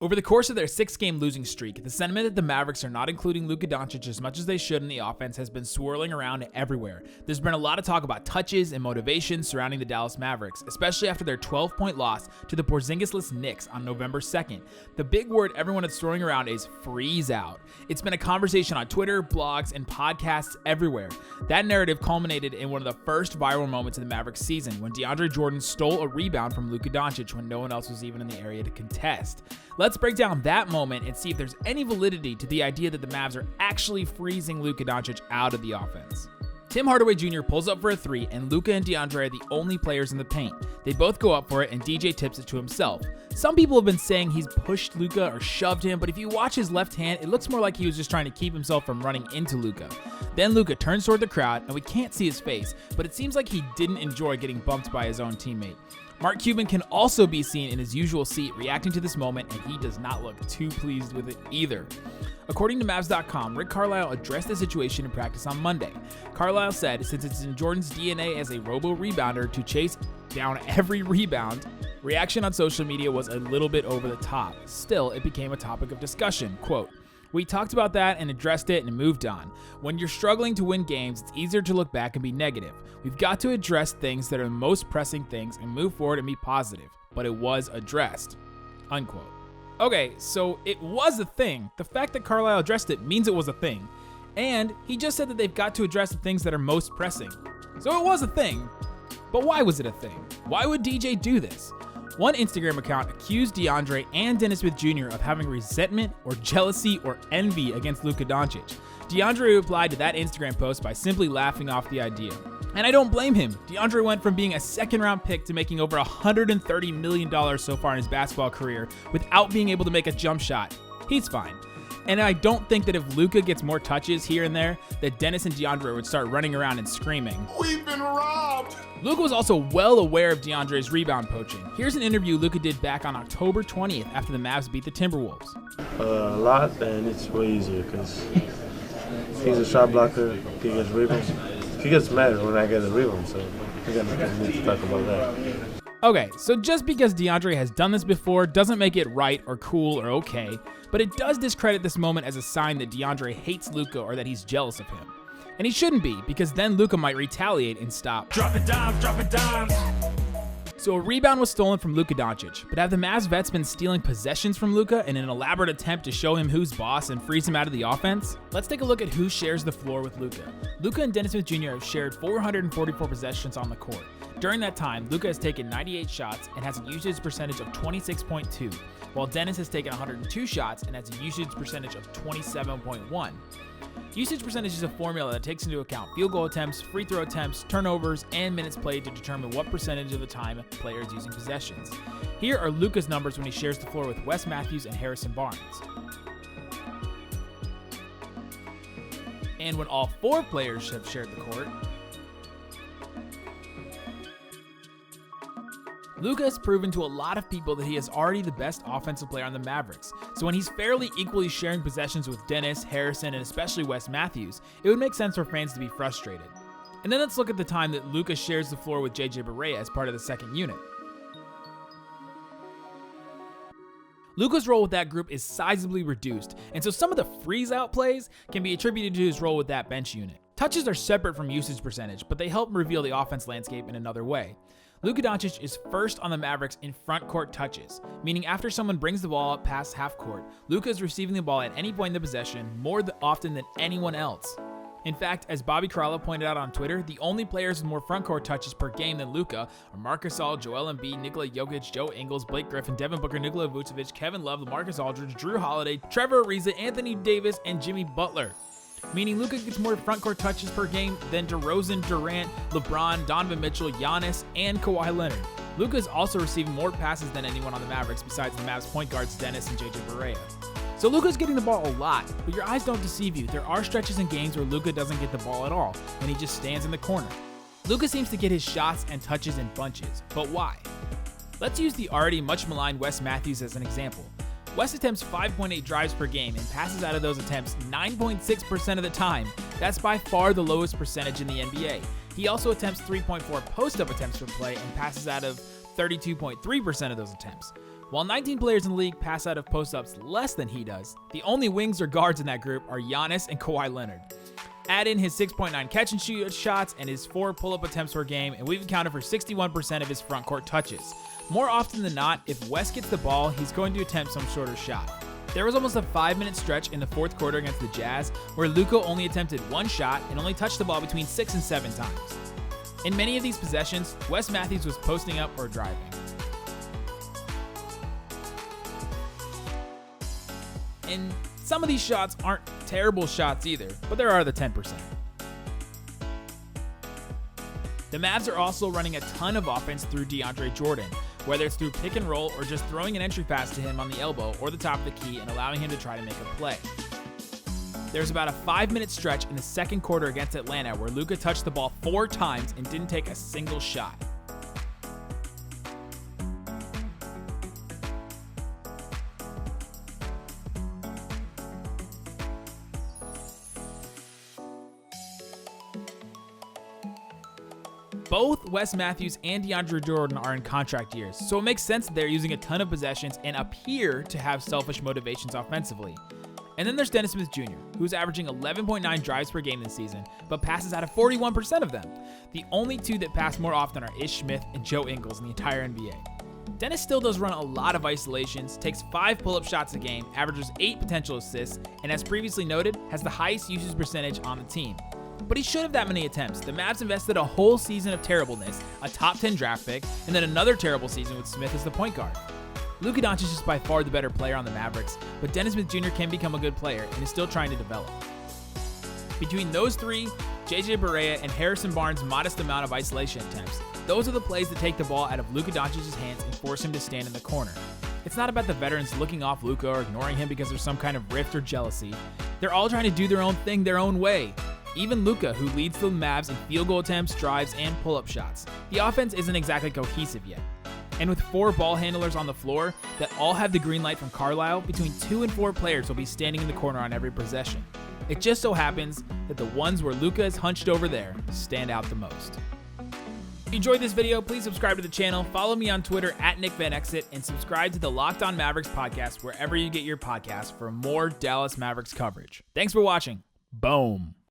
Over the course of their 6-game losing streak, the sentiment that the Mavericks are not including Luka Doncic as much as they should in the offense has been swirling around everywhere. There's been a lot of talk about touches and motivation surrounding the Dallas Mavericks, especially after their 12-point loss to the Porzingis-less Knicks on November 2nd. The big word everyone is throwing around is freeze out. It's been a conversation on Twitter, blogs, and podcasts everywhere. That narrative culminated in one of the first viral moments of the Mavericks season when DeAndre Jordan stole a rebound from Luka Doncic when no one else was even in the area to contest. Let's break down that moment and see if there's any validity to the idea that the Mavs are actually freezing Luka Doncic out of the offense. Tim Hardaway Jr. pulls up for a 3, and Luka and DeAndre are the only players in the paint. They both go up for it, and DJ tips it to himself. Some people have been saying he's pushed Luka or shoved him, but if you watch his left hand, it looks more like he was just trying to keep himself from running into Luka. Then Luka turns toward the crowd, and we can't see his face, but it seems like he didn't enjoy getting bumped by his own teammate. Mark Cuban can also be seen in his usual seat reacting to this moment, and he does not look too pleased with it either. According to Mavs.com, Rick Carlisle addressed the situation in practice on Monday. Carlisle said since it's in Jordan's DNA as a robo-rebounder to chase down every rebound, reaction on social media was a little bit over the top. Still, it became a topic of discussion. Quote, "We talked about that and addressed it and moved on. When you're struggling to win games, it's easier to look back and be negative. We've got to address things that are the most pressing things and move forward and be positive. But it was addressed." Unquote. Okay, so it was a thing. The fact that Carlisle addressed it means it was a thing. And he just said that they've got to address the things that are most pressing. So it was a thing. But why was it a thing? Why would DJ do this? One Instagram account accused DeAndre and Dennis Smith Jr. of having resentment or jealousy or envy against Luka Doncic. DeAndre replied to that Instagram post by simply laughing off the idea. And I don't blame him. DeAndre went from being a second-round pick to making over $130 million so far in his basketball career without being able to make a jump shot. He's fine. And I don't think that if Luka gets more touches here and there, that Dennis and DeAndre would start running around and screaming, "We've been robbed!" Luka was also well aware of DeAndre's rebound poaching. Here's an interview Luka did back on October 20th after the Mavs beat the Timberwolves. A lot, and it's way easier because he's a shot blocker, he gets rebounds. He gets mad when I get a rebound, so we got nothing to talk about that. Okay, so just because DeAndre has done this before doesn't make it right or cool or okay, but it does discredit this moment as a sign that DeAndre hates Luka or that he's jealous of him. And he shouldn't be, because then Luka might retaliate and stop. Drop it down. So a rebound was stolen from Luka Doncic, but have the Mavs vets been stealing possessions from Luka in an elaborate attempt to show him who's boss and freeze him out of the offense? Let's take a look at who shares the floor with Luka. Luka and Dennis Smith Jr. have shared 444 possessions on the court. During that time, Luka has taken 98 shots and has a usage percentage of 26.2, while Dennis has taken 102 shots and has a usage percentage of 27.1. Usage percentage is a formula that takes into account field goal attempts, free throw attempts, turnovers, and minutes played to determine what percentage of the time a player is using possessions. Here are Luka's numbers when he shares the floor with Wes Matthews and Harrison Barnes. And when all 4 players have shared the court, Luka has proven to a lot of people that he is already the best offensive player on the Mavericks. So when he's fairly equally sharing possessions with Dennis, Harrison, and especially Wes Matthews, it would make sense for fans to be frustrated. And then let's look at the time that Luka shares the floor with JJ Barea as part of the second unit. Luka's role with that group is sizably reduced, and so some of the freeze-out plays can be attributed to his role with that bench unit. Touches are separate from usage percentage, but they help reveal the offense landscape in another way. Luka Doncic is first on the Mavericks in front court touches, meaning after someone brings the ball up past half court, Luka is receiving the ball at any point in the possession more often than anyone else. In fact, as Bobby Carlisle pointed out on Twitter, the only players with more front court touches per game than Luka are Marc Gasol, Joel Embiid, Nikola Jokic, Joe Ingles, Blake Griffin, Devin Booker, Nikola Vucevic, Kevin Love, LaMarcus Aldridge, Drew Holiday, Trevor Ariza, Anthony Davis, and Jimmy Butler. Meaning Luka gets more front court touches per game than DeRozan, Durant, LeBron, Donovan Mitchell, Giannis, and Kawhi Leonard. Luka is also receiving more passes than anyone on the Mavericks besides the Mavs point guards Dennis and JJ Barea. So Luka's getting the ball a lot, but your eyes don't deceive you. There are stretches in games where Luka doesn't get the ball at all, and he just stands in the corner. Luka seems to get his shots and touches in bunches, but why? Let's use the already much maligned Wes Matthews as an example. Wes attempts 5.8 drives per game and passes out of those attempts 9.6% of the time. That's by far the lowest percentage in the NBA. He also attempts 3.4 post-up attempts per play and passes out of 32.3% of those attempts. While 19 players in the league pass out of post-ups less than he does, the only wings or guards in that group are Giannis and Kawhi Leonard. Add in his 6.9 catch and shoot shots and his 4 pull-up attempts per game, and we've accounted for 61% of his front court touches. More often than not, if Wes gets the ball, he's going to attempt some shorter shot. There was almost a 5-minute stretch in the fourth quarter against the Jazz where Luka only attempted 1 shot and only touched the ball between 6 and 7 times. In many of these possessions, Wes Matthews was posting up or driving. And some of these shots aren't terrible shots either, but there are the 10%. The Mavs are also running a ton of offense through DeAndre Jordan, whether it's through pick and roll or just throwing an entry pass to him on the elbow or the top of the key and allowing him to try to make a play. There's about a 5-minute stretch in the second quarter against Atlanta where Luka touched the ball 4 times and didn't take a single shot. Both Wes Matthews and DeAndre Jordan are in contract years, so it makes sense that they're using a ton of possessions and appear to have selfish motivations offensively. And then there's Dennis Smith Jr., who's averaging 11.9 drives per game this season, but passes out of 41% of them. The only 2 that pass more often are Ish Smith and Joe Ingles in the entire NBA. Dennis still does run a lot of isolations, takes 5 pull-up shots a game, averages 8 potential assists, and as previously noted, has the highest usage percentage on the team. But he should have that many attempts. The Mavs invested a whole season of terribleness, a top 10 draft pick, and then another terrible season with Smith as the point guard. Luka Doncic is by far the better player on the Mavericks, but Dennis Smith Jr. can become a good player and is still trying to develop. Between those 3, JJ Barea and Harrison Barnes' modest amount of isolation attempts, those are the plays that take the ball out of Luka Doncic's hands and force him to stand in the corner. It's not about the veterans looking off Luka or ignoring him because there's some kind of rift or jealousy. They're all trying to do their own thing their own way. Even Luka, who leads the Mavs in field goal attempts, drives, and pull-up shots. The offense isn't exactly cohesive yet. And with 4 ball handlers on the floor that all have the green light from Carlisle, between 2 and 4 players will be standing in the corner on every possession. It just so happens that the ones where Luka is hunched over there stand out the most. If you enjoyed this video, please subscribe to the channel, follow me on Twitter @NickVanExit, and subscribe to the Locked On Mavericks podcast wherever you get your podcasts for more Dallas Mavericks coverage. Thanks for watching. Boom.